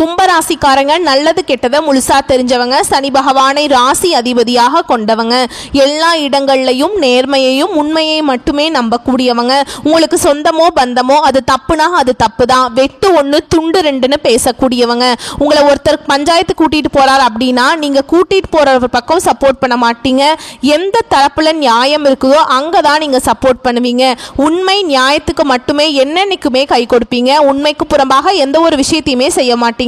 கும்பராசிக்காரங்க நல்லது கெட்டதை முழுசா தெரிஞ்சவங்க, சனி பகவானை ராசி அதிபதியாக கொண்டவங்க, எல்லா இடங்கள்லையும் நேர்மையையும் உண்மையை மட்டுமே நம்பக்கூடியவங்க. உங்களுக்கு சொந்தமோ பந்தமோ அது தப்புனா அது தப்பு தான், வெட்டு ஒன்று துண்டு ரெண்டுன்னு பேசக்கூடியவங்க. உங்களை ஒருத்தர் பஞ்சாயத்து கூட்டிட்டு போறார் அப்படின்னா நீங்க கூட்டிட்டு போற பக்கம் சப்போர்ட் பண்ண மாட்டீங்க. எந்த தரப்புல நியாயம் இருக்குதோ அங்கதான் நீங்க சப்போர்ட் பண்ணுவீங்க. உண்மை நியாயத்துக்கு மட்டுமே என்னன்னைக்குமே கை கொடுப்பீங்க. உண்மைக்கு புறம்பாக எந்த ஒரு விஷயத்தையுமே செய்ய மாட்டீங்க.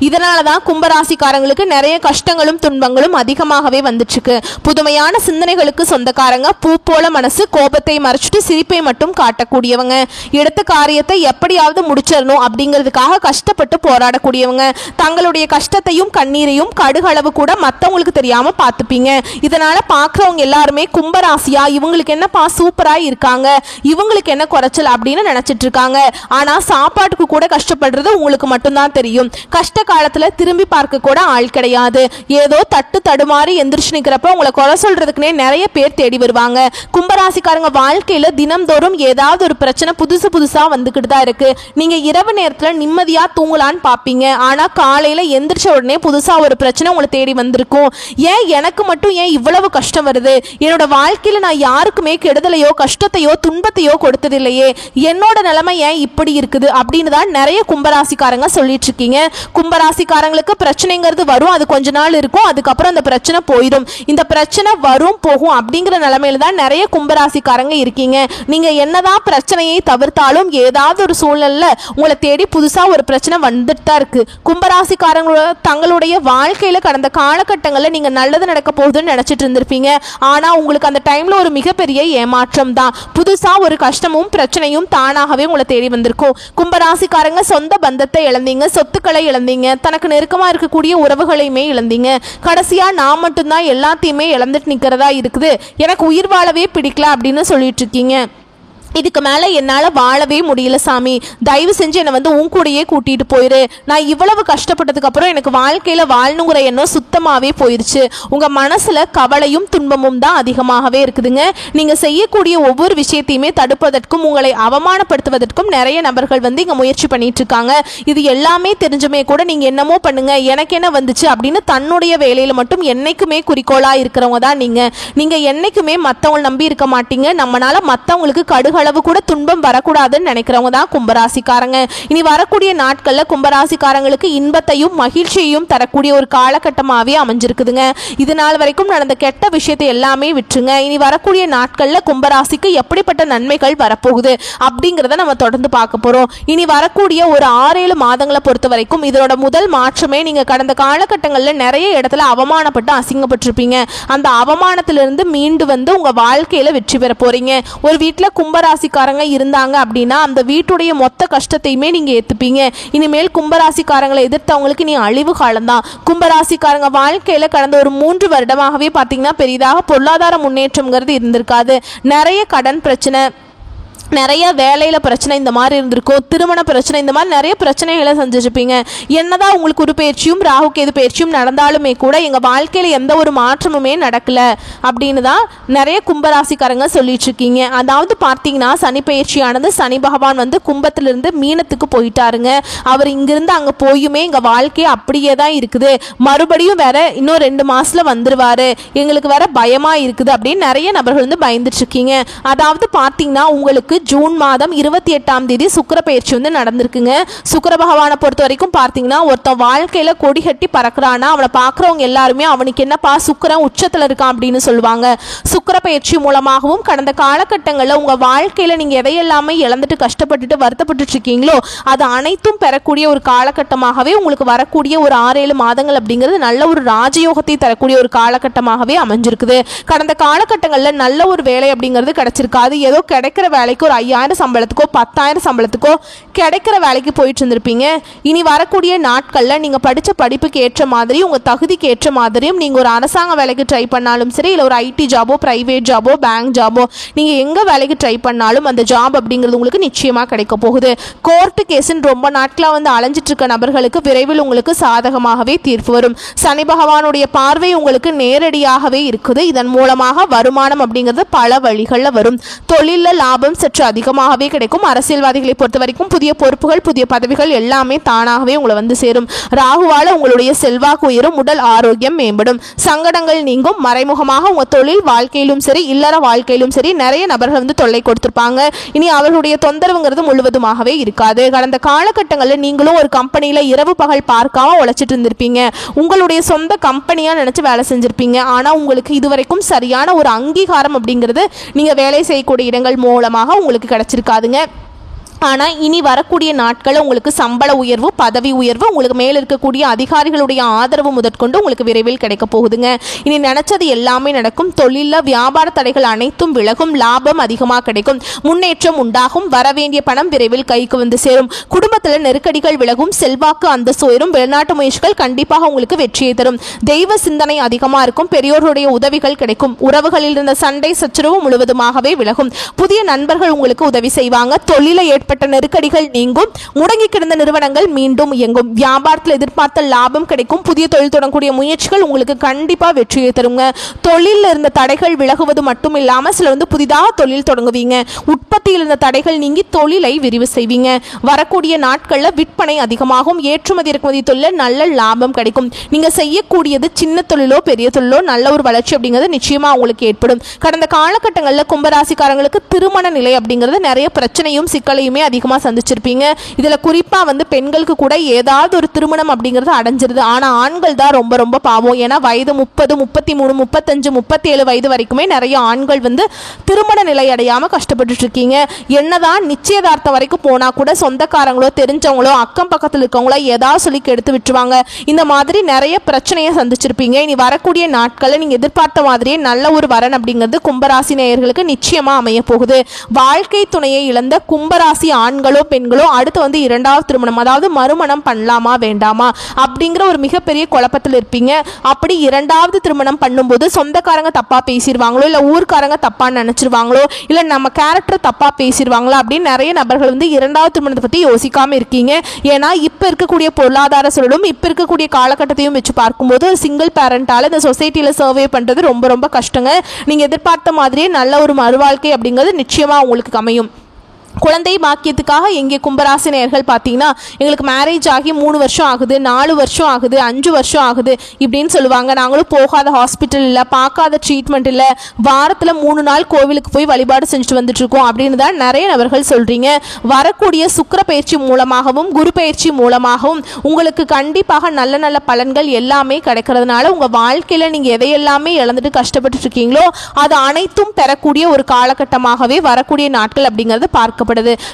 இதனாலதான் கும்பராசிக்காரங்களுக்கு நிறைய கஷ்டங்களும் துன்பங்களும் அதிகமாகவே வந்துச்சுக்கு. புதுமையான சிந்தனைகளுக்கு சொந்தக்காரங்க, பூ போல மனசு, கோபத்தை மறைச்சிட்டு சிரிப்பை மட்டும் காட்டக்கூடியவங்க, எடுத்த காரியத்தை எப்படியாவது முடிச்சிடணும் அப்படிங்கிறதுக்காக கஷ்டப்பட்டு போராடக்கூடியவங்க, தங்களுடைய கஷ்டத்தையும் கண்ணீரையும் கடுகளவு கூட மற்றவங்களுக்கு தெரியாம பார்த்துப்பீங்க. இதனால பார்க்குறவங்க எல்லாருமே கும்பராசியா இவங்களுக்கு என்னப்பா சூப்பரா இருக்காங்க, இவங்களுக்கு என்ன குறைச்சல் அப்படின்னு நினைச்சிட்டு இருக்காங்க. ஆனா சாப்பாட்டுக்கு கூட கஷ்டப்படுறது உங்களுக்கு மட்டும்தான் தெரியும். கஷ்ட காலத்துல திரும்பி பார்க்க கூட ஆள் கிடையாது. ஏதோ தட்டு தடுமாறி எந்திரிச்சு நிக்கிறப்ப உங்களை குறை சொல்றதுக்குன்னே நிறைய பேர் தேடி வருவாங்க. கும்பராசிக்காரங்க வாழ்க்கையில தினம்தோறும் ஏதாவது ஒரு பிரச்சனை புதுசா வந்துகிட்டு தான் இருக்கு. நீங்க இரவு நேரத்துல நிம்மதியா தூங்கலான்னு பாப்பீங்க. ஆனா காலையில எந்திரிச்ச உடனே புதுசா ஒரு பிரச்சனை உங்களை தேடி வந்திருக்கும். ஏன் எனக்கு மட்டும் ஏன் இவ்வளவு கஷ்டம் வருது, என்னோட வாழ்க்கையில நான் யாருக்குமே கெடுதலையோ கஷ்டத்தையோ துன்பத்தையோ கொடுத்ததில்லையே, என்னோட நிலைமை ஏன் இப்படி இருக்குது அப்படின்னு தான் நிறைய கும்பராசிக்காரங்க சொல்லிட்டு இருக்கீங்க. கும்பராசிக்காரங்களுக்கு பிரச்சனைங்கிறது வரும், அது கொஞ்ச நாள் இருக்கும், அதுக்கப்புறம் அந்த பிரச்சனை போயிடும். இந்த பிரச்சனை வரும் போகும் அப்படிங்கிற நிலைமையில தான் நிறைய கும்பராசிக்காரங்க இருக்கீங்க. நீங்க என்னதான் பிரச்சனையை தவிர்த்தாலும் ஏதாவது ஒரு சூழ்நிலையில உங்களை தேடி புதுசா ஒரு பிரச்சனை வந்துட்டு தான் இருக்கு. கும்பராசிக்காரங்களோட தங்களுடைய வாழ்க்கையில கடந்த காலகட்டங்களில் நீங்க நல்லது நடக்க போகுதுன்னு நினைச்சிட்டு இருந்திருப்பீங்க. ஆனா உங்களுக்கு அந்த டைம்ல ஒரு மிகப்பெரிய ஏமாற்றம் தான். புதுசா ஒரு கஷ்டமும் பிரச்சனையும் தானாகவே உங்களை தேடி வந்திருக்கும். கும்பராசிக்காரங்க சொந்த பந்தத்தை இழந்தீங்க, சொத்துக்களை இழந்தீங்க, தனக்கு நெருக்கமா இருக்கக்கூடிய உறவுகளையுமே இழந்தீங்க. கடைசியா நான் மட்டும்தான் எல்லாத்தையுமே இழந்துட்டு நிக்கிறதா இருக்குது, எனக்கு உயிர் வாழவே பிடிக்கல அப்படின்னு சொல்லிட்டு இருக்கீங்க. இதுக்கு மேலே என்னால் வாழவே முடியல சாமி, தயவு செஞ்சு என்னை வந்து உன் கூடையே கூட்டிகிட்டு போயிரு. நான் இவ்வளவு கஷ்டப்பட்டதுக்கப்புறம் எனக்கு வாழ்க்கையில் வாழணுங்கிற எண்ணம் சுத்தமாகவே போயிடுச்சு. உங்கள் மனசில் கவலையும் துன்பமும் தான் அதிகமாகவே இருக்குதுங்க. நீங்கள் செய்யக்கூடிய ஒவ்வொரு விஷயத்தையுமே தடுப்பதற்கும் உங்களை அவமானப்படுத்துவதற்கும் நிறைய நபர்கள் வந்து இங்கே முயற்சி பண்ணிட்டு இருக்காங்க. இது எல்லாமே தெரிஞ்சுமே கூட நீங்கள் என்னமோ பண்ணுங்க, எனக்கு என்ன வந்துச்சு அப்படின்னு தன்னுடைய வேலையில் மட்டும் என்னைக்குமே குறிக்கோளாக இருக்கிறவங்க தான் நீங்கள் என்னைக்குமே மற்றவங்களை நம்பி இருக்க மாட்டீங்க. நம்மளால மற்றவங்களுக்கு கடுகளவு கூட துன்பம் வரக்கூடாதுன்னு நினைக்கிறவங்க தான் கும்பராசிக்காரங்க. இனி வரக்கூடிய நாட்கள்ல கும்பராசிக்காரங்களுக்கு இன்பத்தையும் மகிழ்ச்சியையும் தரக்கூடிய ஒரு காலகட்டமாவே அமைஞ்சிருக்குதுங்க. இது நாள் வரைக்கும் நடந்த கெட்ட விஷயத்தை எல்லாமே விட்டுருங்க. இனி வரக்கூடிய நாட்கள்ல கும்பராசிக்கு எப்படிப்பட்ட நன்மைகள் வரப்போகுது அப்படிங்கிறத நம்ம தொடர்ந்து பார்க்க போறோம். இனி வரக்கூடிய ஒரு 6-7 மாதங்களை பொறுத்த வரைக்கும் இதோட முதல் மாற்றமே நீங்க கடந்த காலகட்டங்களில் நிறைய இடத்துல அவமானப்பட்டு அசிங்கப்பட்டிருப்பீங்க. அந்த அவமானத்திலிருந்து மீண்டு வந்து உங்க வாழ்க்கையில வெற்றி பெற போறீங்க. ஒரு வீட்டில் கும்பராசிக்காரங்க இருந்தாங்க அப்படின்னா அந்த வீட்டுடைய மொத்த கஷ்டத்தையுமே நீங்க ஏத்துப்பீங்க. இனிமேல் கும்பராசிக்காரங்களை எதிர்த்தவங்களுக்கு நீ அழிவு காலம்தான். கும்பராசிக்காரங்க வாழ்க்கையில கடந்த ஒரு 3 வருடமாகவே பார்த்தீங்கன்னா பெரிதாக பொருளாதார முன்னேற்றம்ங்கிறது இருந்திருக்காது. நிறைய கடன் பிரச்சனை, நிறைய வேலையில பிரச்சனை இந்த மாதிரி இருந்திருக்கும், திருமண பிரச்சனை, இந்த மாதிரி நிறைய பிரச்சனைகளை செஞ்சிருப்பீங்க. என்னதான் உங்களுக்கு ஒரு பயிற்சியும் ராகு கேது பயிற்சியும் நடந்தாலுமே கூட எங்க வாழ்க்கையில எந்த ஒரு மாற்றமுமே நடக்கல அப்படின்னு தான் நிறைய கும்பராசிக்காரங்க சொல்லிட்டு இருக்கீங்க. அதாவது பார்த்தீங்கன்னா சனி பயிற்சியானது சனி பகவான் வந்து கும்பத்திலிருந்து மீனத்துக்கு போயிட்டாருங்க. அவர் இங்கிருந்து அங்க போயுமே எங்க வாழ்க்கை அப்படியே தான் இருக்குது, மறுபடியும் வேற இன்னும் 2 மாசத்துல வந்துருவாரு, எங்களுக்கு வேற பயமா இருக்குது அப்படின்னு நிறைய நபர்கள் வந்து பயந்துட்டு இருக்கீங்க. அதாவது பார்த்தீங்கன்னா உங்களுக்கு ஜூன் மாதம் 28ஆம் தேதி சுக்கிர பயிற்சி வந்து நடந்திருக்குங்க. சுக்கிர பகவானை பொறுத்த வரைக்கும் பார்த்தீங்கன்னா ஒருத்தன் வாழ்க்கையில கொடி கட்டி பறக்கிறானா அவனை பார்க்குறவங்க எல்லாருமே அவனுக்கு என்னப்பா சுக்கிரன் உச்சத்தில் இருக்கான் அப்படின்னு சொல்லுவாங்க. சுக்கிர பயிற்சி மூலமாகவும் கடந்த காலகட்டங்களில் உங்க வாழ்க்கையில நீங்க எதையெல்லாமே இழந்துட்டு கஷ்டப்பட்டுட்டு வருத்தப்பட்டு இருக்கீங்களோ அது அனைத்தும் பெறக்கூடிய ஒரு காலகட்டமாகவே உங்களுக்கு வரக்கூடிய ஒரு 6-7 மாதங்கள் அப்படிங்கிறது நல்ல ஒரு ராஜயோகத்தை தரக்கூடிய ஒரு காலகட்டமாகவே அமைஞ்சிருக்குது. கடந்த காலகட்டங்களில் நல்ல ஒரு வேலை அப்படிங்கிறது கிடைச்சிருக்காது. ஏதோ கிடைக்கிற வேலைக்கு ஒரு 5000 சம்பளத்துக்கோ 10,000 சம்பளத்துக்கோ கிடைக்கிற வேலைக்கு போயிட்டு இருந்திருப்பீங்க. இனி வரக்கூடிய நாட்களில் நீங்கள் படித்த படிப்புக்கு ஏற்ற மாதிரி உங்கள் தகுதிக்கு ஏற்ற மாதிரியும் நீங்கள் ஒரு அரசாங்க வேலைக்கு ட்ரை பண்ணாலும் சரி, இல்லை ஒரு ஐடி ஜாபோ ப்ரைவேட் ஜாபோ பேங்க் ஜாபோ நீங்கள் எங்கே வேலைக்கு ட்ரை பண்ணாலும் அந்த ஜாப் அப்படிங்கிறது உங்களுக்கு நிச்சயமாக கிடைக்க போகுது. கோர்ட்டு கேஸுன்னு ரொம்ப நாட்களாக வந்து அலைஞ்சிட்டு இருக்க நபர்களுக்கு விரைவில் உங்களுக்கு சாதகமாகவே தீர்ப்பு வரும். சனி பகவானுடைய பார்வை உங்களுக்கு நேரடியாகவே இருக்குது. இதன் மூலமாக வருமானம் அப்படிங்கிறது பல வழிகளில் வரும். தொழிலில் லாபம் சற்று காற்று அதிகமாகவே கிடைக்கும். அரசியல்வாதிகளை பொறுத்த வரைக்கும் புதிய பொறுப்புகள், புதிய பதவிகள் எல்லாமே தானாகவே உங்களை வந்து சேரும். ராகுவால உங்களுடைய செல்வாக்கு உயரும், உடல் ஆரோக்கியம் மேம்படும், சங்கடங்கள் நீங்கும். மறைமுகமாக உங்க தொழில் வாழ்க்கையிலும் சரி, இல்லற வாழ்க்கையிலும் சரி நிறைய நபர்கள் வந்து தொல்லை கொடுத்திருப்பாங்க. இனி அவர்களுடைய தொந்தரவுங்கிறது முழுவதுமாகவே இருக்காது. கடந்த காலகட்டங்களில் நீங்களும் ஒரு கம்பெனியில இரவு பகல் பார்க்காம உழைச்சிட்டு இருந்திருப்பீங்க. உங்களுடைய சொந்த கம்பெனியா நினைச்சு வேலை செஞ்சிருப்பீங்க. ஆனா உங்களுக்கு இதுவரைக்கும் சரியான ஒரு அங்கீகாரம் அப்படிங்கிறது நீங்க வேலை செய்யக்கூடிய இடங்கள் மூலமாக உங்களுக்கு கிடைச்சிருக்காதுங்க. ஆனால் இனி வரக்கூடிய நாட்களில் உங்களுக்கு சம்பள உயர்வு, பதவி உயர்வு, உங்களுக்கு மேலே இருக்கக்கூடிய அதிகாரிகளுடைய ஆதரவு முதற்கொண்டு உங்களுக்கு விரைவில் கிடைக்க போகுதுங்க. இனி நினைச்சது எல்லாமே நடக்கும். தொழிலில் வியாபார தடைகள் அனைத்தும் விலகும், லாபம் அதிகமாக கிடைக்கும், முன்னேற்றம் உண்டாகும், வரவேண்டிய பணம் விரைவில் கைக்கு வந்து சேரும், குடும்பத்தில் நெருக்கடிகள் விலகும், செல்வாக்கு அந்தஸ்து உயரும், வெளிநாட்டு முயற்சிகள் கண்டிப்பாக உங்களுக்கு வெற்றியை தரும், தெய்வ சிந்தனை அதிகமாக இருக்கும், பெரியோருடைய உதவிகள் கிடைக்கும், உறவுகளில் இருந்த சண்டை சச்சரவு முழுவதுமாகவே விலகும், புதிய நண்பர்கள் உங்களுக்கு உதவி செய்வாங்க, தொழிலை நெருக்கடிகள் நீங்கும், முடங்கி கிடந்த நிறுவனங்கள் மீண்டும் இயங்கும், வியாபாரத்தில் எதிர்பார்த்த லாபம் கிடைக்கும், புதிய தொழில் தொடங்கக்கூடிய முயற்சிகள் உங்களுக்கு கண்டிப்பா வெற்றியை தருங்க. தொழிலில் இருந்த தடைகள் விலகுவது மட்டும் இல்லாம சில வந்து புதிதாக தொழில் தொடங்குவீங்க. உற்பத்தியில் இருந்த தடைகள் நீங்கி தொழிலை விரிவு செய்வீங்க. வரக்கூடிய நாட்களில் விற்பனை அதிகமாகும், ஏற்றுமதி இறக்குமதி தொழில நல்ல லாபம் கிடைக்கும். நீங்க செய்யக்கூடியது சின்ன தொழிலோ பெரிய தொழிலோ நல்ல ஒரு வளர்ச்சி அப்படிங்கிறது நிச்சயமா உங்களுக்கு ஏற்படும். கடந்த காலகட்டங்களில் கும்பராசிக்காரங்களுக்கு திருமண நிலை அப்படிங்கிறது நிறைய பிரச்சனையும் சிக்கலையுமே அதிகமாக சந்திச்சிருப்பீங்க. இதுல குறிப்பா வந்து பெண்களுக்கு கூட ஏதாவது ஒரு திருமணம் அப்படிங்கிறது அடைஞ்சிருது. ஆனா ஆண்கள் தான் ரொம்ப ரொம்ப பாவம். ஏன்னா வயது 30, 33, 35, 37 வயது வரைக்குமே நிறைய ஆண்கள் வந்து திருமண நிலை அடையாம கஷ்டப்பட்டு இருக்கீங்க. என்னதான் நிச்சயதார்த்தம் வரைக்கும் போனா கூட சொந்தக்காரங்களோ தெரிஞ்சவங்களோ அக்கம் பக்கத்தில் இருக்கவங்களோ ஏதாவது சொல்லி எடுத்து விட்டுருவாங்க. இந்த மாதிரி நிறைய பிரச்சனையை சந்திச்சிருப்பீங்க. இனி வரக்கூடிய நாட்களில் நீங்க எதிர்பார்த்த மாதிரியே நல்ல ஒரு வரன் அப்படிங்கிறது கும்பராசி நேயர்களுக்கு நிச்சயமா அமைய போகுது. வாழ்க்கை துணையை இழந்த கும்பராசி ஆண்களோ பெண்களோ அடுத்து வந்து இரண்டாவது திருமணம், அதாவது மறுமணம் பண்ணலாமா வேண்டாமா அப்படிங்கிற ஒரு மிகப்பெரிய குழப்பத்தில் இருப்பீங்க. அப்படி இரண்டாவது திருமணம் பண்ணும்போது சொந்தக்காரங்க தப்பா பேசிடுவாங்களோ, இல்ல ஊர்க்காரங்க தப்பா நினைச்சிருவாங்களோ, இல்ல நம்ம கேரக்டர் தப்பா பேசிடுவாங்களோ அப்படின்னு நிறைய நபர்கள் வந்து இரண்டாவது திருமணத்தை பத்தி யோசிக்காம இருக்கீங்க. ஏன்னா இப்ப இருக்கக்கூடிய பொருளாதார சூழலும் இப்ப இருக்கக்கூடிய காலகட்டத்தையும் வச்சு பார்க்கும்போது சிங்கிள் பேரண்டால இந்த சொசைட்டியில சர்வே பண்றது ரொம்ப ரொம்ப கஷ்டங்க. நீங்க எதிர்பார்த்த மாதிரியே நல்ல ஒரு மறுவாழ்க்கை அப்படிங்கிறது நிச்சயமா உங்களுக்கு அமையும். குழந்தை பாக்கியத்துக்காக எங்கே கும்பராசி நேயர்கள் பார்த்தீங்கன்னா எங்களுக்கு மேரேஜ் ஆகி 3 வருஷம் ஆகுது, 4 வருஷம் ஆகுது, 5 வருஷம் ஆகுது இப்படின்னு சொல்லுவாங்க. நாங்களும் போகாத ஹாஸ்பிட்டல் இல்லை, பார்க்காத ட்ரீட்மெண்ட் இல்லை, வாரத்தில் 3 நாள் கோவிலுக்கு போய் வழிபாடு செஞ்சுட்டு வந்துட்டு இருக்கோம் அப்படின்னு தான் நிறைய நபர்கள் சொல்றீங்க. வரக்கூடிய சுக்கிர பயிற்சி மூலமாகவும் குரு பயிற்சி மூலமாகவும் உங்களுக்கு கண்டிப்பாக நல்ல நல்ல பலன்கள் எல்லாமே கிடைக்கிறதுனால உங்க வாழ்க்கையில நீங்க எதையெல்லாமே இழந்துட்டு கஷ்டப்பட்டு இருக்கீங்களோ அது அனைத்தும் பெறக்கூடிய ஒரு காலகட்டமாகவே வரக்கூடிய நாட்கள் அப்படிங்கிறது பார்க்க.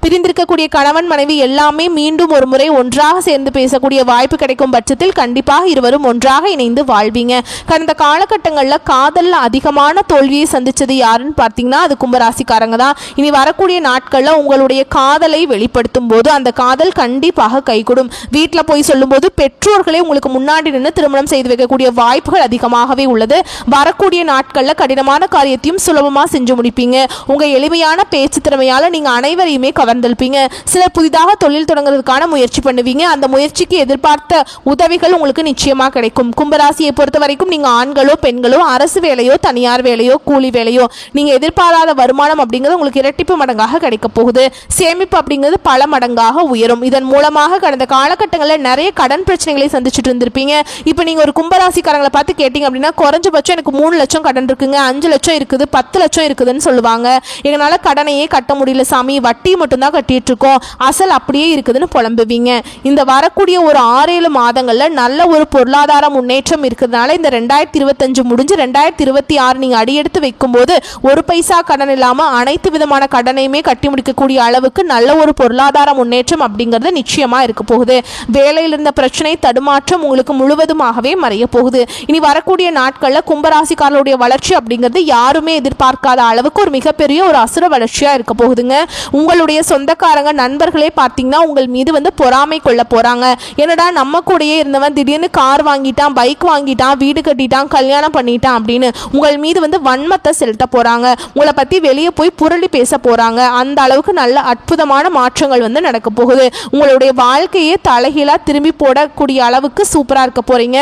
பிரிந்திருக்கக்கூடிய கணவன் மனைவி எல்லாமே மீண்டும் ஒரு முறை ஒன்றாக சேர்ந்து பேசக்கூடிய வாய்ப்பு கிடைக்கும் பட்சத்தில் கண்டிப்பாக இருவரும் ஒன்றாக இணைந்து வாழ்வீங்க. கடந்த காலகட்டங்களில் காதல்ல அதிகமான தோல்வியை சந்திச்சது யாருன்னு பார்த்தீங்கன்னா அது கும்பராசிக்காரங்க தான். இனி வரக்கூடிய நாட்களில் உங்களுடைய காதலை வெளிப்படுத்தும் போது அந்த காதல் கண்டிப்பாக கைகூடும். வீட்டில் போய் சொல்லும் போது பெற்றோர்களே உங்களுக்கு முன்னாடி நின்று திருமணம் செய்து வைக்கக்கூடிய வாய்ப்புகள் அதிகமாகவே உள்ளது. வரக்கூடிய நாட்களில் கடினமான காரியத்தையும் சுலபமாக செஞ்சு முடிப்பீங்க. உங்க எளிமையான பேச்சு திறமையால நீங்க அனைவரையுமே கவர்ந்திருப்பீங்க. சிலர் புதிதாக தொழில் தொடங்குறதுக்கான முயற்சி பண்ணுவீங்க. அந்த முயற்சிக்கு எதிர்பார்த்த உதவிகள் உங்களுக்கு நிச்சயமா கிடைக்கும். கும்பராசியை பொறுத்த வரைக்கும் நீங்க ஆண்களோ பெண்களோ அரசு வேலையோ தனியார் வேலையோ கூலி வேலையோ நீங்க எதிர்பாராத வருமானம் அப்படிங்கிறது உங்களுக்கு இரட்டிப்பு மடங்காக கிடைக்க போகுது. சேமிப்பு அப்படிங்கிறது பல மடங்காக உயரும். இதன் மூலமாக கடந்த காலகட்டங்களில் நிறைய கடன் பிரச்சனைகளை சந்திச்சுட்டு இருந்திருப்பீங்க. இப்போ நீங்க ஒரு கும்பராசிக்காரங்களை பார்த்து கேட்டீங்க அப்படின்னா குறைஞ்சபட்சம் எனக்கு 3 லட்சம் கடன் இருக்குங்க, 5 லட்சம் இருக்குது, 10 லட்சம் இருக்குதுன்னு சொல்லுவாங்க. எங்களால கடனையே கட்ட முடியல சாமி, வட்டி மட்டும்தான் கட்டிட்டு இருக்கோம், அசல் அப்படியே இருக்குதுன்னு புலம்புவீங்க. இந்த வரக்கூடிய ஒரு 6-7 மாதங்கள்ல நல்ல ஒரு பொருளாதார முன்னேற்றம் இருக்கிறதுனால இந்த 2025 முடிஞ்சு 2026 நீங்க அடியெடுத்து வைக்கும் போது ஒரு பைசா கடன் இல்லாம அனைத்து விதமான கடனையுமே கட்டி முடிக்கக்கூடிய அளவுக்கு நல்ல ஒரு பொருளாதார முன்னேற்றம் அப்படிங்கிறது நிச்சயமா இருக்க போகுது. வேலையில் இருந்த பிரச்சனை தடுமாற்றம் உங்களுக்கு முழுவதுமாகவே மறைய போகுது. இனி வரக்கூடிய நாட்கள்ல கும்பராசிக்காரர்களுடைய வளர்ச்சி அப்படிங்கிறது யாருமே எதிர்பார்க்காத அளவுக்கு ஒரு மிகப்பெரிய ஒரு அசுர வளர்ச்சியா இருக்க போகுதுங்க. உங்களுடைய சொந்தக்காரங்க நண்பர்களே பார்த்தீங்கன்னா உங்கள் மீது வந்து பொறாமை கொள்ள போறாங்க. என்னடா நம்ம கூடயே இருந்தவன் திடீர்னு கார் வாங்கிட்டான், பைக் வாங்கிட்டான், வீடு கட்டிட்டான், கல்யாணம் பண்ணிட்டான் அப்படின்னு உங்கள் மீது வந்து வன்மத்தை செலுத்த போறாங்க. உங்களை பத்தி வெளியே போய் புரளி பேச போறாங்க. அந்த அளவுக்கு நல்ல அற்புதமான மாற்றங்கள் வந்து நடக்க போகுது. உங்களுடைய வாழ்க்கையே தலைகீழா திரும்பி போடக்கூடிய அளவுக்கு சூப்பரா இருக்க போறீங்க.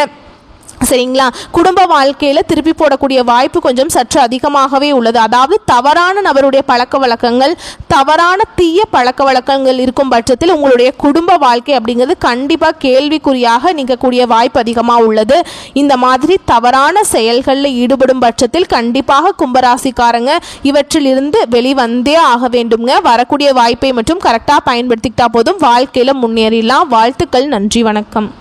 சரிங்களா? குடும்ப வாழ்க்கையில் திருப்பி போடக்கூடிய வாய்ப்பு கொஞ்சம் சற்று அதிகமாகவே உள்ளது. அதாவது தவறான நபருடைய பழக்க வழக்கங்கள், தவறான தீய பழக்க வழக்கங்கள் இருக்கும் பட்சத்தில் உங்களுடைய குடும்ப வாழ்க்கை அப்படிங்கிறது கண்டிப்பாக கேள்விக்குறியாக நீக்கக்கூடிய வாய்ப்பு அதிகமாக உள்ளது. இந்த மாதிரி தவறான செயல்களில் ஈடுபடும் பட்சத்தில் கண்டிப்பாக கும்பராசிக்காரங்க இவற்றில் இருந்து வெளிவந்தே ஆக வேண்டுங்க. வரக்கூடிய வாய்ப்பை மட்டும் கரெக்டாக பயன்படுத்திக்கிட்டா போதும், வாழ்க்கையில் முன்னேறிடலாம். வாழ்த்துக்கள். நன்றி, வணக்கம்.